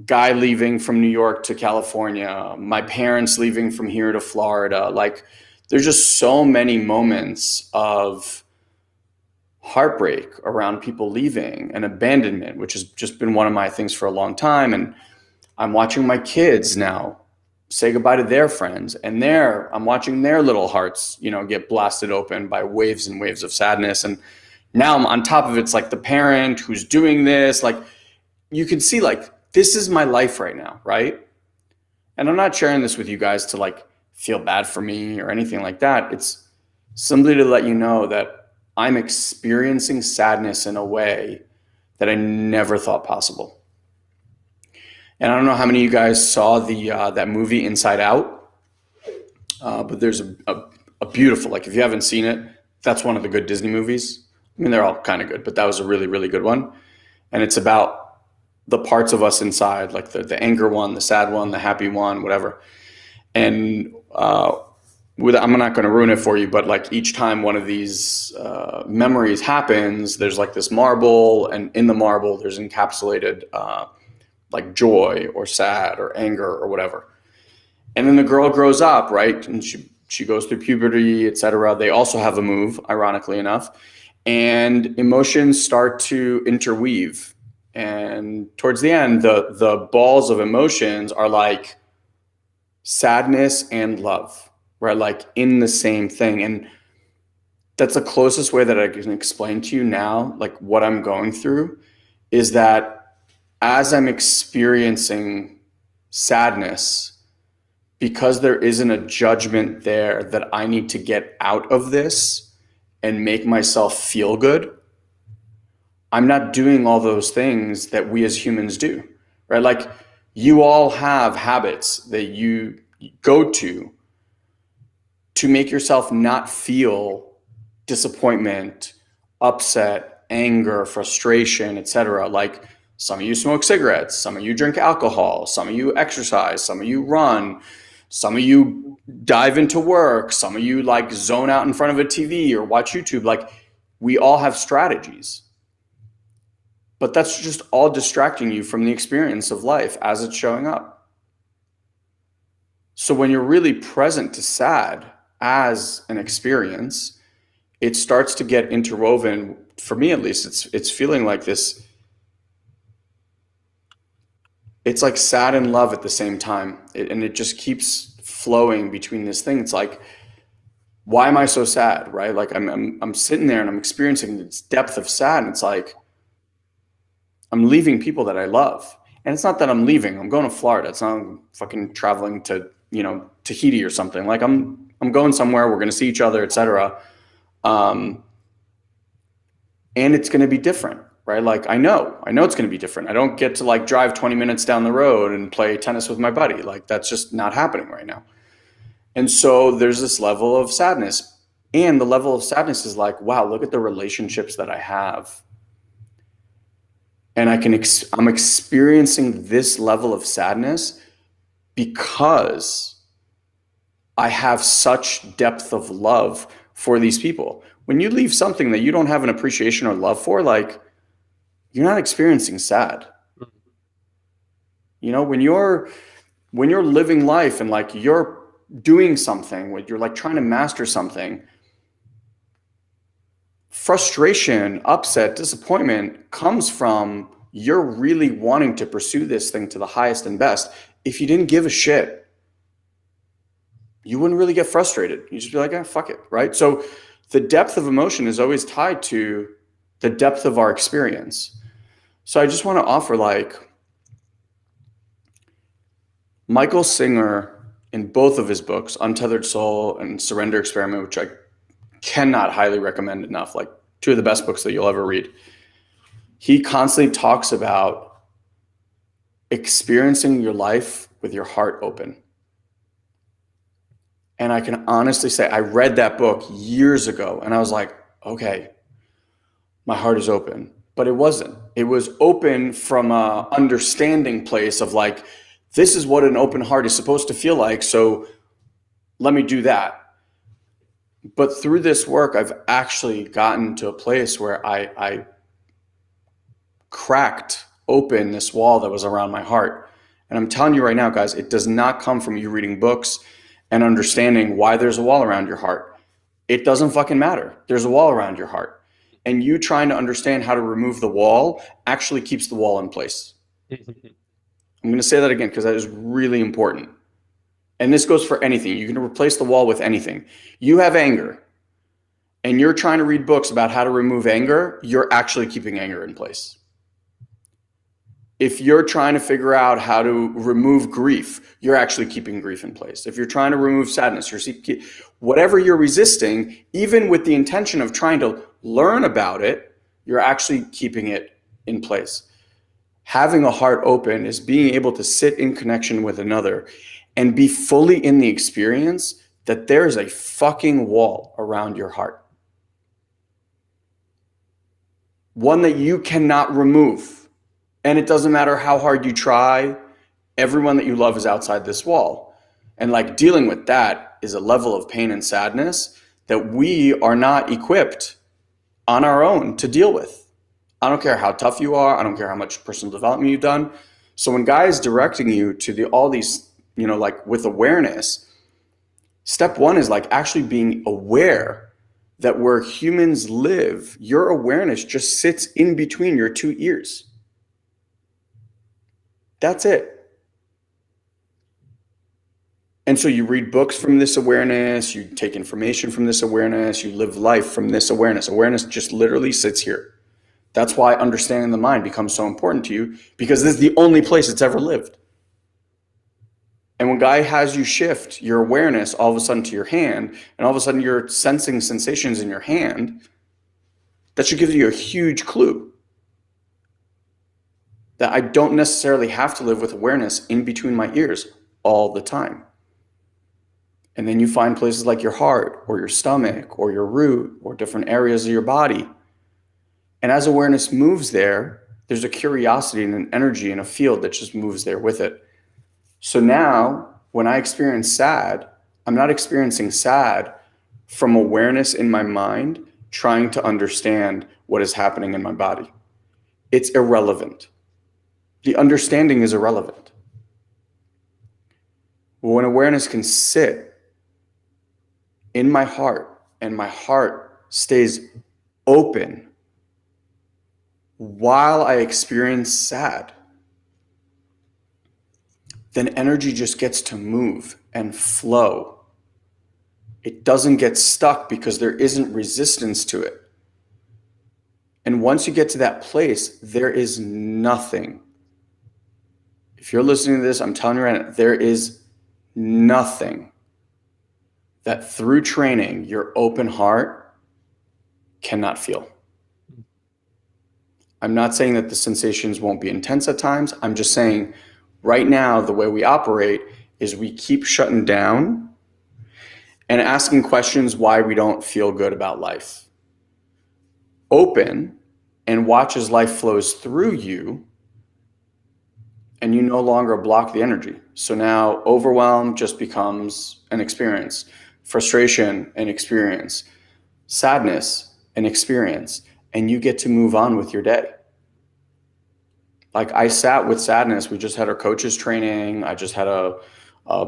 Guy leaving from New York to California, my parents leaving from here to Florida. Like there's just so many moments of heartbreak around people leaving and abandonment, which has just been one of my things for a long time. And I'm watching my kids now say goodbye to their friends, and I'm watching their little hearts, get blasted open by waves and waves of sadness. And now I'm on top of it's like the parent who's doing this, like you can see like, this is my life right now, right? And I'm not sharing this with you guys to like feel bad for me or anything like that. It's simply to let you know that I'm experiencing sadness in a way that I never thought possible. And I don't know how many of you guys saw that movie Inside Out, but there's a beautiful, like if you haven't seen it, that's one of the good Disney movies. I mean, they're all kind of good, but that was a really, really good one. And it's about the parts of us inside, like the anger one, the sad one, the happy one, whatever. And I'm not going to ruin it for you, but like each time one of these memories happens, there's like this marble, and in the marble there's encapsulated like joy or sad or anger or whatever. And then the girl grows up, right? And she goes through puberty, etc. They also have a move, ironically enough, and emotions start to interweave. And towards the end, the balls of emotions are like sadness and love, right? Like in the same thing. And that's the closest way that I can explain to you now, like what I'm going through, is that as I'm experiencing sadness, because there isn't a judgment there that I need to get out of this and make myself feel good, I'm not doing all those things that we as humans do, right? Like you all have habits that you go to make yourself not feel disappointment, upset, anger, frustration, etc. Like some of you smoke cigarettes, some of you drink alcohol, some of you exercise, some of you run, some of you dive into work, some of you like zone out in front of a TV or watch YouTube. Like we all have strategies. But that's just all distracting you from the experience of life as it's showing up. So when you're really present to sad as an experience, it starts to get interwoven. For me, at least, it's feeling like this. It's like sad and love at the same time, and it just keeps flowing between this thing. It's like, why am I so sad, right? Like I'm sitting there and I'm experiencing this depth of sad, and it's like I'm leaving people that I love. And it's not that I'm leaving. I'm going to Florida. It's not I'm fucking traveling to, Tahiti or something. Like I'm going somewhere. We're going to see each other, etc. And it's going to be different, right? Like I know it's going to be different. I don't get to like drive 20 minutes down the road and play tennis with my buddy. Like that's just not happening right now. And so there's this level of sadness. And the level of sadness is like, wow, look at the relationships that I have. And I'm experiencing this level of sadness because I have such depth of love for these people. When you leave something that you don't have an appreciation or love for, like you're not experiencing sad. When you're living life and like you're doing something, when you're like trying to master something, frustration, upset, disappointment comes from you're really wanting to pursue this thing to the highest and best. If you didn't give a shit, you wouldn't really get frustrated. You just be like, fuck it, right? So the depth of emotion is always tied to the depth of our experience. So I just want to offer, like, Michael Singer, in both of his books, Untethered Soul and Surrender Experiment, which I cannot highly recommend enough, like two of the best books that you'll ever read. He constantly talks about experiencing your life with your heart open. And I can honestly say I read that book years ago and I was like, okay, my heart is open. But it wasn't. It was open from a understanding place of like, this is what an open heart is supposed to feel like. So let me do that. But through this work, I've actually gotten to a place where I cracked open this wall that was around my heart. And I'm telling you right now, guys, it does not come from you reading books and understanding why there's a wall around your heart. It doesn't fucking matter. There's a wall around your heart. And you trying to understand how to remove the wall actually keeps the wall in place. I'm going to say that again because that is really important. And this goes for anything. You can replace the wall with anything. You have anger and you're trying to read books about how to remove anger, you're actually keeping anger in place. If you're trying to figure out how to remove grief, you're actually keeping grief in place. If you're trying to remove sadness, whatever you're resisting, even with the intention of trying to learn about it, you're actually keeping it in place. Having a heart open is being able to sit in connection with another and be fully in the experience that there is a fucking wall around your heart. One that you cannot remove. And it doesn't matter how hard you try, everyone that you love is outside this wall. And like dealing with that is a level of pain and sadness that we are not equipped on our own to deal with. I don't care how tough you are. I don't care how much personal development you've done. So when guys directing you to all these, like with awareness, step one is like actually being aware that where humans live, your awareness just sits in between your two ears. That's it. And so you read books from this awareness, you take information from this awareness, you live life from this awareness. Awareness just literally sits here. That's why understanding the mind becomes so important to you, because this is the only place it's ever lived. And when Guy has you shift your awareness all of a sudden to your hand, and all of a sudden you're sensing sensations in your hand, that should give you a huge clue that I don't necessarily have to live with awareness in between my ears all the time. And then you find places like your heart or your stomach or your root or different areas of your body. And as awareness moves there, there's a curiosity and an energy and a field that just moves there with it. So now when I experience sad, I'm not experiencing sad from awareness in my mind, trying to understand what is happening in my body. It's irrelevant. The understanding is irrelevant. When awareness can sit in my heart and my heart stays open while I experience sad, then energy just gets to move and flow. It doesn't get stuck because there isn't resistance to it. And once you get to that place, there is nothing. If you're listening to this, I'm telling you right now, there is nothing that through training your open heart cannot feel. I'm not saying that the sensations won't be intense at times. I'm just saying right now, the way we operate is we keep shutting down and asking questions why we don't feel good about life. Open and watch as life flows through you, and you no longer block the energy. So now overwhelm just becomes an experience, frustration an experience, sadness an experience, and you get to move on with your day. Like I sat with sadness. We just had our coaches training. I just had a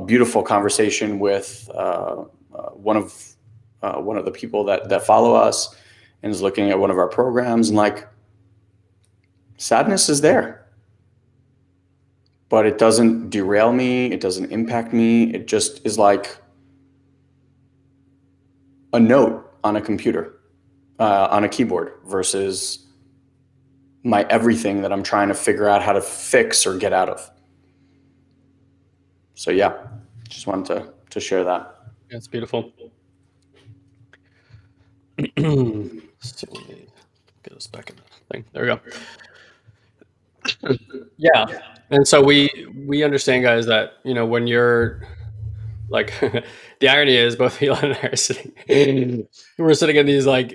beautiful conversation with one of the people that follow us and is looking at one of our programs, and like sadness is there, but it doesn't derail me. It doesn't impact me. It just is like a note on a computer, on a keyboard, versus my everything that I'm trying to figure out how to fix or get out of. So yeah, just wanted to share that. That's beautiful. So let me get us back in the thing. There we go. Yeah. And so we understand, guys, that when you're like the irony is both Elon and I are sitting we're sitting in these like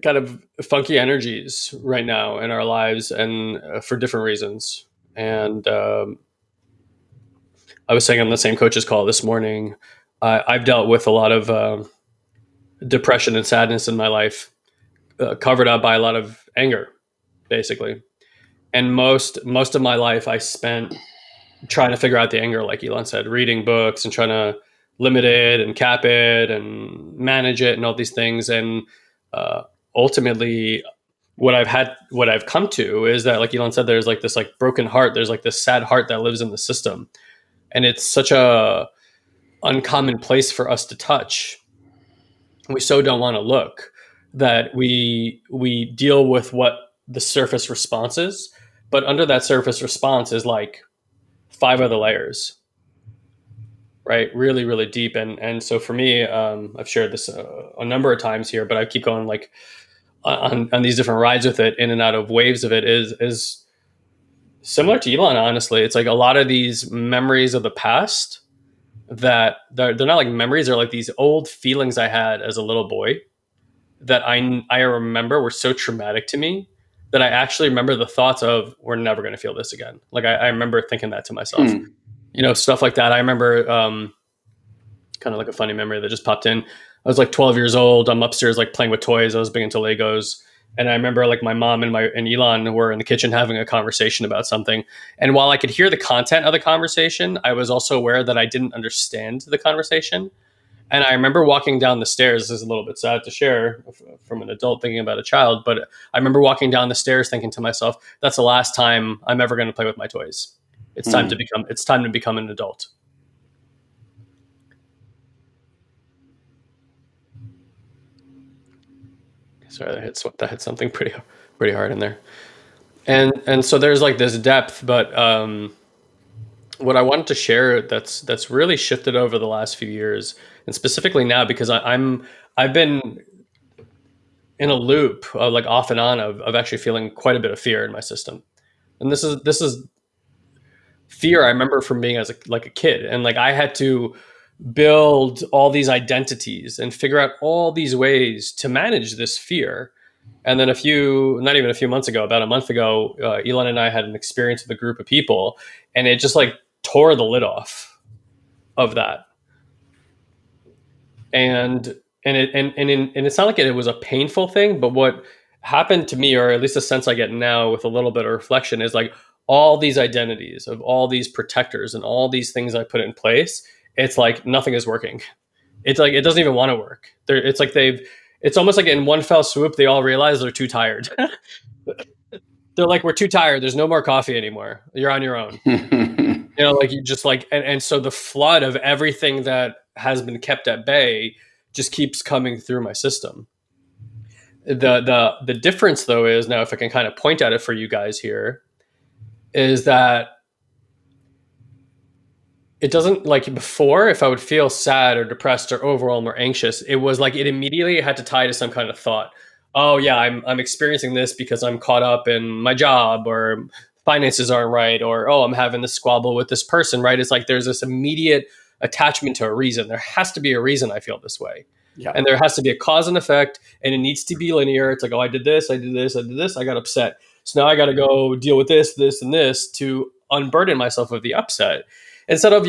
kind of funky energies right now in our lives, and for different reasons. And I was saying on the same coach's call this morning, I've dealt with a lot of depression and sadness in my life, covered up by a lot of anger, basically. And most of my life I spent trying to figure out the anger, like Elon said, reading books and trying to limit it and cap it and manage it and all these things. And ultimately, what I've come to is that, like Elon said, there's like this like broken heart. There's like this sad heart that lives in the system, and it's such a uncommon place for us to touch. We so don't want to look, that we deal with what the surface response is, but under that surface response is like 5 other layers, right? Really, really deep. And so for me, I've shared this a number of times here, but I keep going like on these different rides with it, in and out of waves of it, is similar to Elon. Honestly, it's like a lot of these memories of the past that they're not like memories, they're like these old feelings I had as a little boy that I remember were so traumatic to me that I actually remember the thoughts of, we're never going to feel this again. Like I remember thinking that to myself, stuff like that. I remember kind of like a funny memory that just popped in. I was like 12 years old. I'm upstairs, like playing with toys. I was big into Legos. And I remember like my mom and Elon were in the kitchen having a conversation about something. And while I could hear the content of the conversation, I was also aware that I didn't understand the conversation. And I remember walking down the stairs. This is a little bit sad to share from an adult thinking about a child, but I remember walking down the stairs thinking to myself, that's the last time I'm ever going to play with my toys. It's time to become an adult. Sorry, that hit something pretty hard in there. And so there's like this depth, but what I wanted to share that's really shifted over the last few years, and specifically now because I've been in a loop of like off and on of actually feeling quite a bit of fear in my system, and this is fear I remember from being as a kid, and like I had to build all these identities and figure out all these ways to manage this fear. And then not even a few months ago, about a month ago, Elon and I had an experience with a group of people, and it just like tore the lid off of that. And it's not like it was a painful thing, but what happened to me, or at least the sense I get now with a little bit of reflection, is like all these identities of all these protectors and all these things I put in place, it's like nothing is working. It's like it doesn't even want to work. It's almost like in one fell swoop they all realize they're too tired. They're like, we're too tired. There's no more coffee anymore. You're on your own. Like you just like, and so the flood of everything that has been kept at bay just keeps coming through my system. The difference though is, now if I can kind of point at it for you guys here, is that it doesn't, like before, if I would feel sad or depressed or overwhelmed or anxious, it was like it immediately had to tie to some kind of thought. Oh yeah, I'm experiencing this because I'm caught up in my job, or finances aren't right, or oh, I'm having this squabble with this person, right? It's like there's this immediate attachment to a reason. There has to be a reason I feel this way. Yeah. And there has to be a cause and effect, and it needs to be linear. It's like, oh, I did this, I did this, I did this, I got upset. So now I got to go deal with this, this, and this to unburden myself of the upset. Instead of,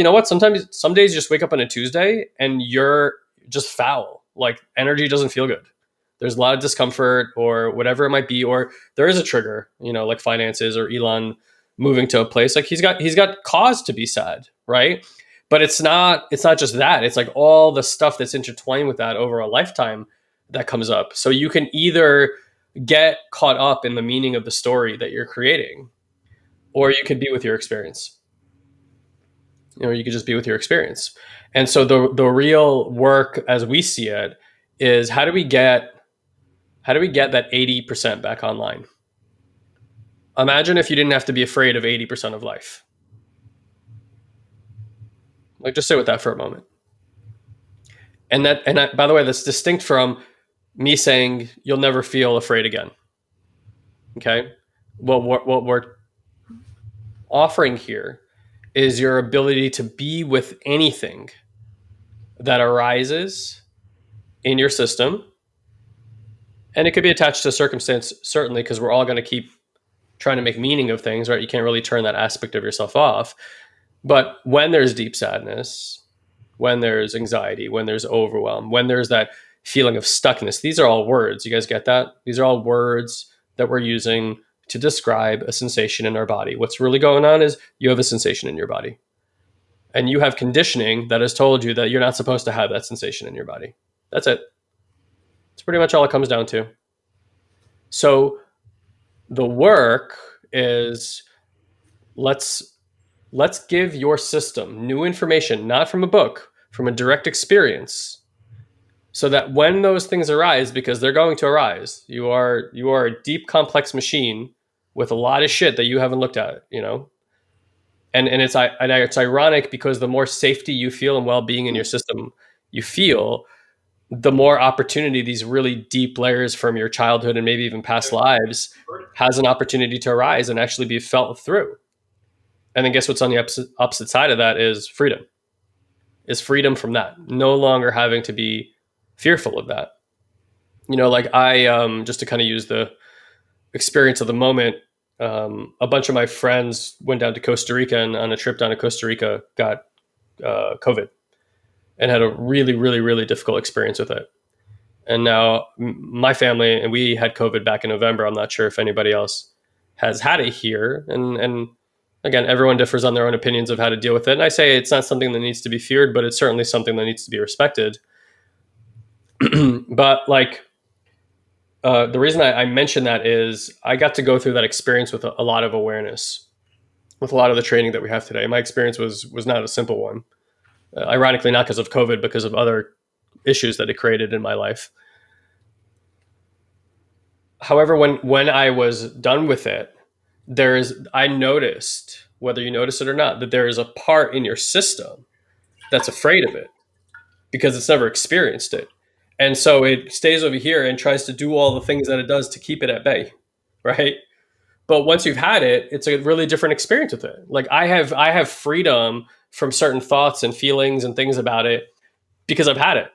some days you just wake up on a Tuesday and you're just foul. Like energy doesn't feel good. There's a lot of discomfort or whatever it might be, or there is a trigger, like finances or Elon moving to a place. Like he's got cause to be sad, right? But it's not just that. It's like all the stuff that's intertwined with that over a lifetime that comes up. So you can either get caught up in the meaning of the story that you're creating, or you could be with your experience. You could just be with your experience. And so the real work as we see it is how do we get that 80% back online? Imagine if you didn't have to be afraid of 80% of life. Like just sit with that for a moment. And by the way, that's distinct from me saying you'll never feel afraid again. Okay? What we're offering here is your ability to be with anything that arises in your system. And it could be attached to circumstance, certainly, because we're all going to keep trying to make meaning of things, right? You can't really turn that aspect of yourself off. But when there's deep sadness, when there's anxiety, when there's overwhelm, when there's that feeling of stuckness, these are all words. You guys get that? These are all words that we're using to describe a sensation in our body. What's really going on is you have a sensation in your body. And you have conditioning that has told you that you're not supposed to have that sensation in your body. That's it. It's pretty much all it comes down to. So the work is let's give your system new information, not from a book, from a direct experience, so that when those things arise, because they're going to arise, you are a deep, complex machine with a lot of shit that you haven't looked at, And it's ironic because the more safety you feel and well-being in your system you feel, the more opportunity these really deep layers from your childhood and maybe even past lives has an opportunity to arise and actually be felt through. And then guess what's on the opposite side of that is freedom. Is freedom from that. No longer having to be fearful of that. Like I, just to kind of use the experience of the moment, a bunch of my friends went down to Costa Rica, and on a trip down to Costa Rica got COVID and had a really, really, really difficult experience with it. And now my family, and we had COVID back in November. I'm not sure if anybody else has had it here. And again, everyone differs on their own opinions of how to deal with it. And I say it's not something that needs to be feared, but it's certainly something that needs to be respected. But like, the reason I mention that is I got to go through that experience with a lot of awareness, with a lot of the training that we have today. My experience was not a simple one. Ironically, not because of COVID, because of other issues that it created in my life. However, when I was done with it, I noticed, whether you notice it or not, that there is a part in your system that's afraid of it because it's never experienced it. And so it stays over here and tries to do all the things that it does to keep it at bay, right? But once you've had it, it's a really different experience with it. Like I have freedom from certain thoughts and feelings and things about it because I've had it,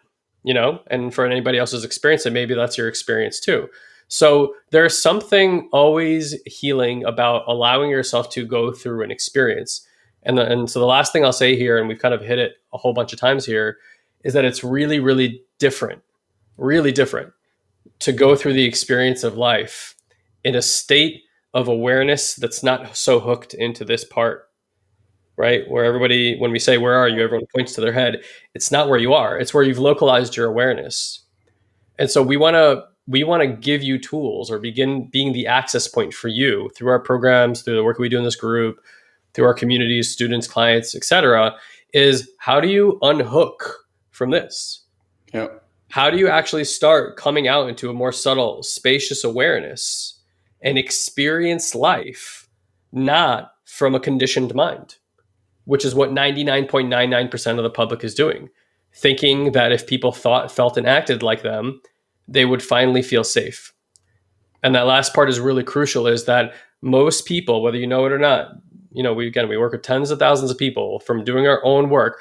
and for anybody else's experience, and maybe that's your experience too. So there's something always healing about allowing yourself to go through an experience. And so the last thing I'll say here, and we've kind of hit it a whole bunch of times here, is that it's really, really different to go through the experience of life in a state of awareness that's not so hooked into this part, right? Where everybody, when we say, where are you? Everyone points to their head. It's not where you are. It's where you've localized your awareness. And so we want to give you tools, or begin being the access point for you through our programs, through the work we do in this group, through our communities, students, clients, etc. Is how do you unhook from this? Yeah. How do you actually start coming out into a more subtle, spacious awareness and experience life, not from a conditioned mind, which is what 99.99% of the public is doing, thinking that if people thought, felt, and acted like them, they would finally feel safe. And that last part is really crucial, is that most people, whether you know it or not, we work with tens of thousands of people from doing our own work.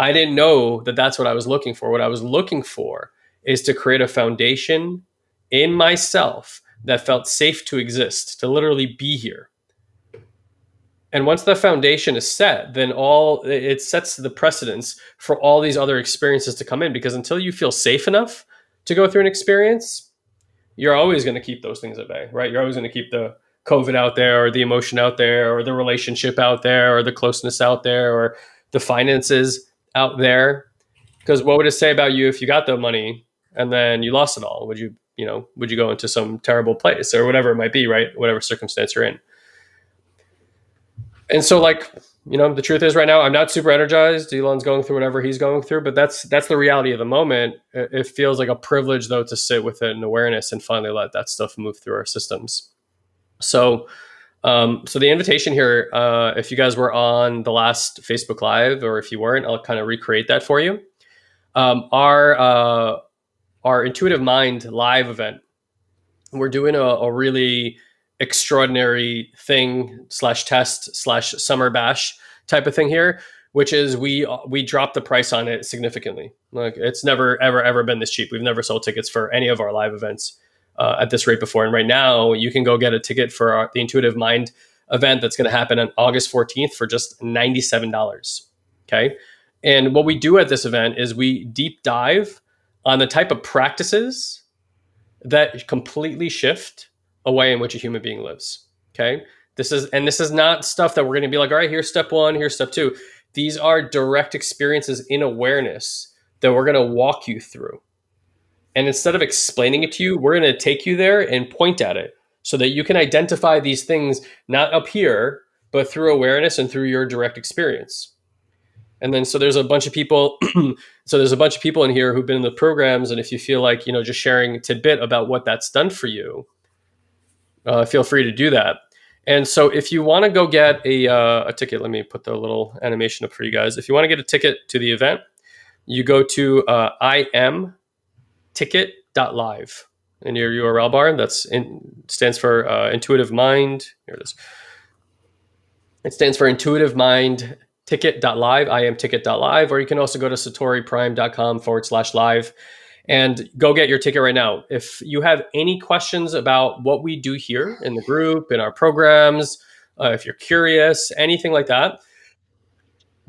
I didn't know that that's what I was looking for. What I was looking for is to create a foundation in myself that felt safe to exist, to literally be here. And once the foundation is set, then it sets the precedence for all these other experiences to come in. Because until you feel safe enough to go through an experience, you're always going to keep those things at bay, right? You're always going to keep the COVID out there, or the emotion out there, or the relationship out there, or the closeness out there, or the finances out there. Because what would it say about you if you got the money and then you lost it all? Would you go into some terrible place, or whatever it might be, right? Whatever circumstance you're in. And so, the truth is, right now, I'm not super energized. Elon's going through whatever he's going through, but that's the reality of the moment. It feels like a privilege, though, to sit with it in awareness and finally let that stuff move through our systems. So the invitation here, if you guys were on the last Facebook Live, or if you weren't, I'll kind of recreate that for you. Our Intuitive Mind live event, we're doing a really extraordinary thing /test /summer bash type of thing here, which is we dropped the price on it significantly. Like, it's never ever been this cheap. We've never sold tickets for any of our live events at this rate before. And right now you can go get a ticket for the Intuitive Mind event that's going to happen on August 14th for just $97. Okay. And what we do at this event is we deep dive on the type of practices that completely shift a way in which a human being lives. Okay. This is not stuff that we're going to be like, all right, here's step 1, here's step 2. These are direct experiences in awareness that we're going to walk you through. And instead of explaining it to you, we're going to take you there and point at it so that you can identify these things, not up here, but through awareness and through your direct experience. And then, so there's a bunch of people. So there's a bunch of people in here who've been in the programs. And if you feel like, just sharing a tidbit about what that's done for you, feel free to do that. And so if you want to go get a ticket, let me put the little animation up for you guys. If you want to get a ticket to the event, you go to imticket.live in your URL bar. Stands for Intuitive Mind. Here it is. It stands for Intuitive Mind ticket.live, imticket.live, or you can also go to satoriprime.com /live. and go get your ticket right now. If you have any questions about what we do here in the group, in our programs, if you're curious, anything like that,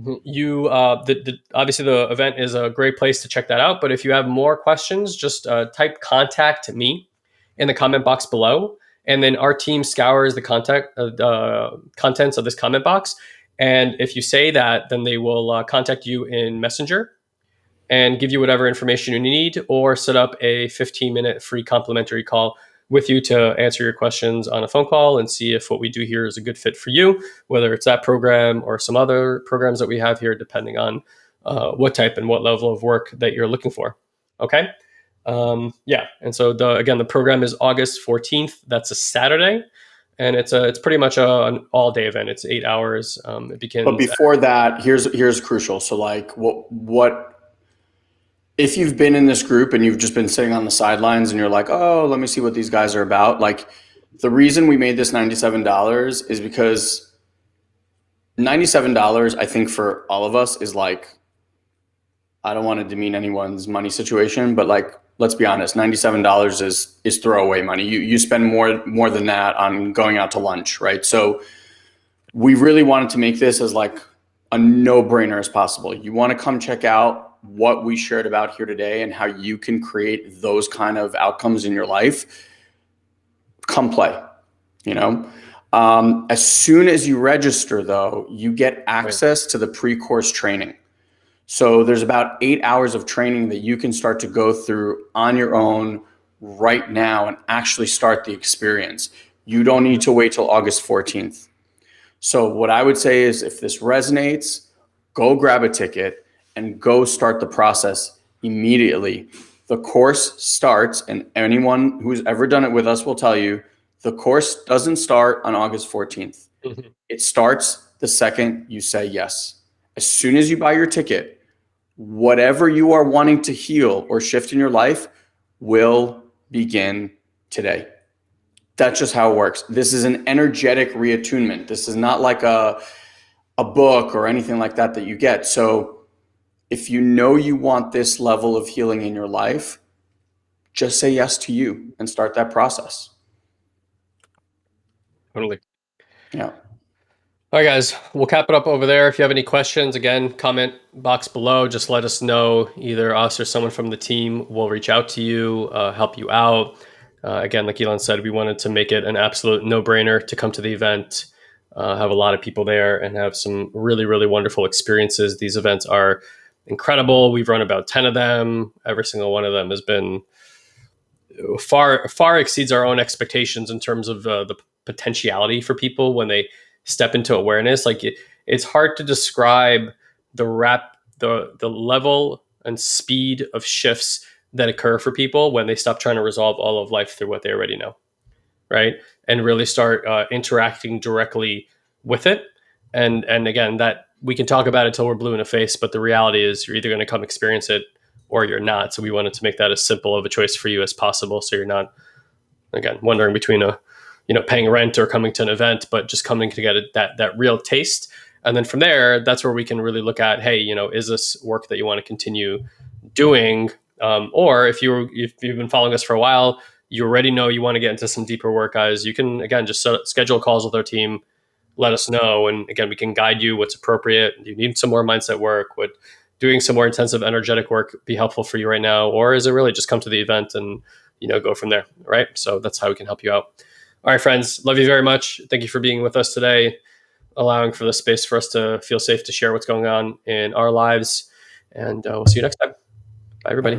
obviously the event is a great place to check that out. But if you have more questions, just type contact me in the comment box below, and then our team scours the contents of this comment box. And if you say that, then they will contact you in Messenger and give you whatever information you need, or set up a 15-minute free complimentary call with you to answer your questions on a phone call and see if what we do here is a good fit for you, whether it's that program or some other programs that we have here, depending on what type and what level of work that you're looking for. Okay. Yeah. And so the program is August 14th. That's a Saturday. And it's pretty much an all-day event. It's 8 hours. It begins. But before that, here's crucial. So like what if you've been in this group and you've just been sitting on the sidelines and you're like, oh, let me see what these guys are about. Like, the reason we made this $97 is because $97, I think, for all of us is like, I don't want to demean anyone's money situation, but like, let's be honest, $97 is throwaway money. You spend more than that on going out to lunch, right? So we really wanted to make this as like a no-brainer as possible. You want to come check out what we shared about here today and how you can create those kind of outcomes in your life. Come play, as soon as you register though, you get access to the pre-course training. So there's about 8 hours of training that you can start to go through on your own right now and actually start the experience. You don't need to wait till August 14th. So what I would say is, if this resonates, go grab a ticket and go start the process immediately. The course starts, and anyone who's ever done it with us will tell you, the course doesn't start on August 14th. Mm-hmm. It starts the second you say yes. As soon as you buy your ticket, whatever you are wanting to heal or shift in your life will begin today. That's just how it works. This is an energetic reattunement. This is not like a book or anything like that you get. So if you know you want this level of healing in your life, just say yes to you and start that process. Totally. Yeah. All right, guys, we'll cap it up over there. If you have any questions, again, comment box below. Just let us know. Either us or someone from the team will reach out to you, help you out. Again, like Elon said, we wanted to make it an absolute no-brainer to come to the event, have a lot of people there, and have some really, really wonderful experiences. These events are incredible. We've run about 10 of them. Every single one of them has been far exceeds our own expectations in terms of the potentiality for people when they step into awareness. Like it's hard to describe the level and speed of shifts that occur for people when they stop trying to resolve all of life through what they already know, right? And really start interacting directly with it. And again, that we can talk about it till we're blue in the face, but the reality is you're either going to come experience it or you're not. So we wanted to make that as simple of a choice for you as possible. So you're not, again, wondering between paying rent or coming to an event, but just coming to get that real taste. And then from there, that's where we can really look at, hey, is this work that you want to continue doing? Or if you've been following us for a while, you already know you want to get into some deeper work, guys. You can, again, just schedule calls with our team. Let us know. And again, we can guide you what's appropriate. You need some more mindset work. Would doing some more intensive energetic work be helpful for you right now? Or is it really just come to the event and, go from there, right? So that's how we can help you out. All right, friends, love you very much. Thank you for being with us today, allowing for the space for us to feel safe to share what's going on in our lives. And we'll see you next time. Bye, everybody.